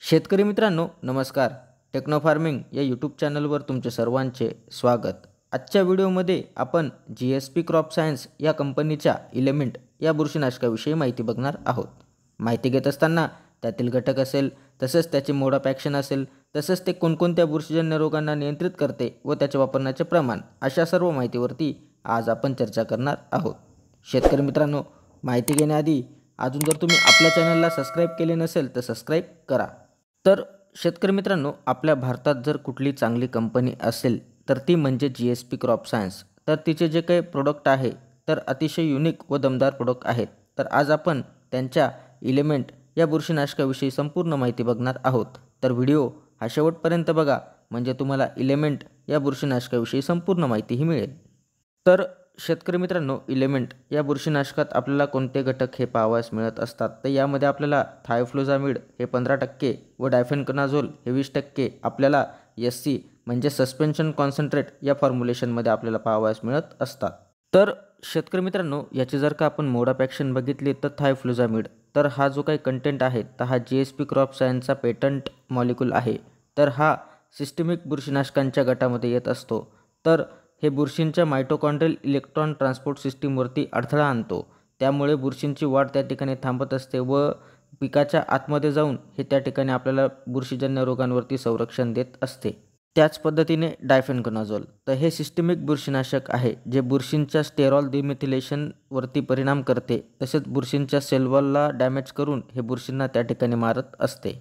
शेतकरी मित्रांनो नमस्कार. टेक्नो फार्मिंग या यूट्यूब चॅनलवर तुमचे सर्वांचे स्वागत. आजच्या व्हिडिओमध्ये आपण GSP क्रॉप सायन्स या कंपनीच्या इलेमेंट या बुरशीनाशकाविषयी माहिती बघणार आहोत. माहिती घेत असताना त्यातील घटक असेल, तसेच त्याचे मोड ऑफ ॲक्शन असेल, तसेच ते कोणकोणत्या बुरशीजन्य रोगांना नियंत्रित करते व त्याचे वापरण्याचे प्रमाण, अशा सर्व माहितीवरती आज आपण चर्चा करणार आहोत. शेतकरी मित्रांनो, माहिती घेण्याआधी अजून जर तुम्ही आपल्या चॅनलला सबस्क्राईब केले नसेल तर सबस्क्राईब करा. तर शेतकरी मित्रांनो, आपल्या भारतात जर कुठली चांगली कंपनी असेल तर ती म्हणजे GSP क्रॉप सायन्स. तर तिचे जे काही प्रोडक्ट आहे तर अतिशय युनिक व दमदार प्रोडक्ट आहेत. तर आज आपण त्यांच्या इलेमेंट या बुरशीनाशकाविषयी संपूर्ण माहिती बघणार आहोत. तर व्हिडिओ हा शेवटपर्यंत बघा, म्हणजे तुम्हाला इलेमेंट या बुरशीनाशकाविषयी संपूर्ण माहितीही मिळेल. तर शेतकरी मित्रांनो, इलेमेंट या बुरशीनाशकात आपल्याला कोणते घटक हे पाहावयास मिळत असतात. तर यामध्ये आपल्याला थायोफ्लोझामिड हे 15% व डायफेनकनाझोल हे 20% आपल्याला SC म्हणजे सस्पेन्शन कॉन्सन्ट्रेट या फॉर्म्युलेशनमध्ये आपल्याला पाहावयास मिळत असतात. तर शेतकरी मित्रांनो, याची जर का आपण मोड ऑफ ॲक्शन बघितली तर थायोफ्लोझामिड, तर हा जो काही कंटेंट आहे तर हा GSP क्रॉप सायन्सचा पेटंट मॉलिक्यूल आहे. तर हा सिस्टमिक बुरशीनाशकांच्या गटामध्ये येत असतो. तर हे बुरशींच्या मायटोकॉन्ड्रियल इलेक्ट्रॉन ट्रान्सपोर्ट सिस्टीमवरती अडथळा आणतो. त्यामुळे बुरशींची वाढ त्या ठिकाणी थांबत असते व पिकाच्या आतमध्ये जाऊन हे त्या ठिकाणी आपल्याला बुरशीजन्य रोगांवरती संरक्षण देत असते. त्याच पद्धतीने डायफेनकनाझोल, तर हे सिस्टमिक बुरशीनाशक आहे जे बुरशींच्या स्टेरॉल डिमिथिलेशनवरती परिणाम करते. तसेच बुरशींच्या सेलवॉलला डॅमेज करून हे बुरशींना त्या ठिकाणी मारत असते.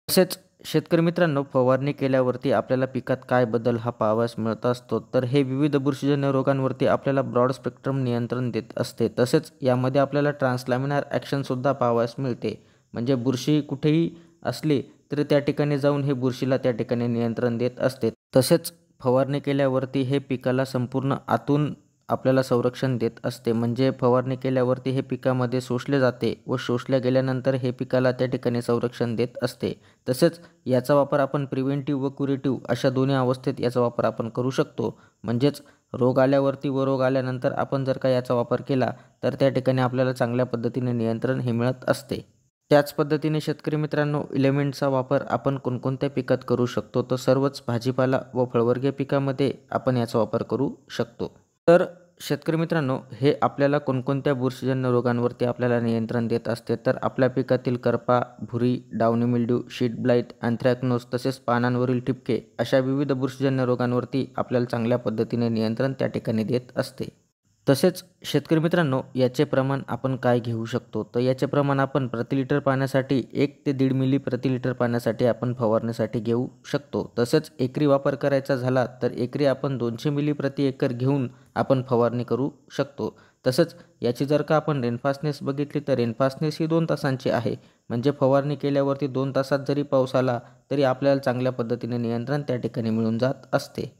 तसेच शेतकरी मित्रांनो, फवारणी केल्यावरती आपल्याला पिकात काय बदल हा पाहावयास मिळत असतो. तर हे विविध बुरशीजन्य रोगांवरती आपल्याला ब्रॉड स्पेक्ट्रम नियंत्रण देत असते. तसेच यामध्ये आपल्याला ट्रान्सलॅमिनार ॲक्शनसुद्धा पाहावयास मिळते. म्हणजे बुरशी कुठेही असली तरी त्या ठिकाणी जाऊन हे बुरशीला त्या ठिकाणी नियंत्रण देत असते. तसेच फवारणी केल्यावरती हे पिकाला संपूर्ण आतून आपल्याला संरक्षण देत असते. म्हणजे फवारणी केल्यावरती हे पिकामध्ये शोषले जाते व शोषल्या गेल्यानंतर हे पिकाला त्या ठिकाणी संरक्षण देत असते. तसेच याचा वापर आपण प्रिव्हेंटिव्ह व क्युरेटिव्ह अशा दोन्ही अवस्थेत याचा वापर आपण करू शकतो. म्हणजेच रोग आल्यावरती व रोग आल्यानंतर आपण जर का याचा वापर केला तर त्या ठिकाणी आपल्याला चांगल्या पद्धतीने नियंत्रण हे मिळत असते. त्याच पद्धतीने शेतकरी मित्रांनो, इलेमेंटचा वापर आपण कोणकोणत्या पिकात करू शकतो. तर सर्वच भाजीपाला व फळवर्गीय पिकामध्ये आपण याचा वापर करू शकतो. तर शेतकरी मित्रांनो, हे आपल्याला कोणकोणत्या बुरशीजन्य रोगांवरती आपल्याला नियंत्रण देत असते. तर आपल्या पिकातील करपा, भुरी, downy mildew, sheet blight, anthracnose तसेच पानांवरील ठिपके अशा विविध बुरशीजन्य रोगांवरती आपल्याला चांगल्या पद्धतीने नियंत्रण त्या ठिकाणी देत असते. तसेच शेतकरी मित्रांनो, याचे प्रमाण आपण काय घेऊ शकतो. तर याचे प्रमाण आपण प्रति लिटर पाण्यासाठी 1 ते 1.5 मिली प्रति लिटर पाण्यासाठी आपण फवारण्यासाठी घेऊ शकतो. तसेच एकरी वापर करायचा झाला तर एकरी आपण 200 मिली प्रति एकर घेऊन आपण फवारणी करू शकतो. तसंच याची जर का आपण रेनफास्टनेस बघितली तर रेनफास्टनेस ही 2 तासांची आहे. म्हणजे फवारणी केल्यावरती 2 तासात जरी पाऊस आला तरी आपल्याला चांगल्या पद्धतीने नियंत्रण त्या ठिकाणी मिळून जात असते.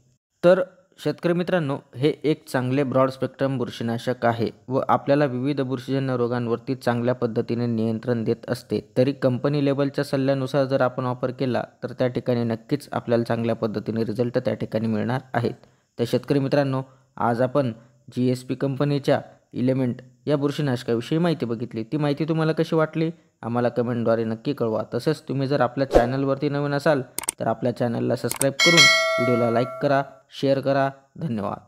तर शेतकरी मित्रांनो, हे एक चांगले ब्रॉड स्पेक्ट्रम बुरशीनाशक आहे व आपल्याला विविध बुरशीजन्य रोगांवरती चांगल्या पद्धतीने नियंत्रण देत असते. तरी कंपनी लेबलच्या सल्ल्यानुसार जर आपण वापर केला तर त्या ठिकाणी नक्कीच आपल्याला चांगल्या पद्धतीने रिझल्ट त्या ठिकाणी मिळणार आहेत. तर शेतकरी मित्रांनो, आज आपण GSP कंपनीच्या इलेमेंट या बुरशीनाशकाविषयी माहिती बघितली. ती माहिती तुम्हाला कशी वाटली आम्हाला कमेंटद्वारे नक्की कळवा. तसेच तुम्ही जर आपल्या चॅनलवरती नवीन असाल तर आपल्या चॅनलला सबस्क्राईब करून व्हिडिओला लाईक करा, शेअर करा. धन्यवाद.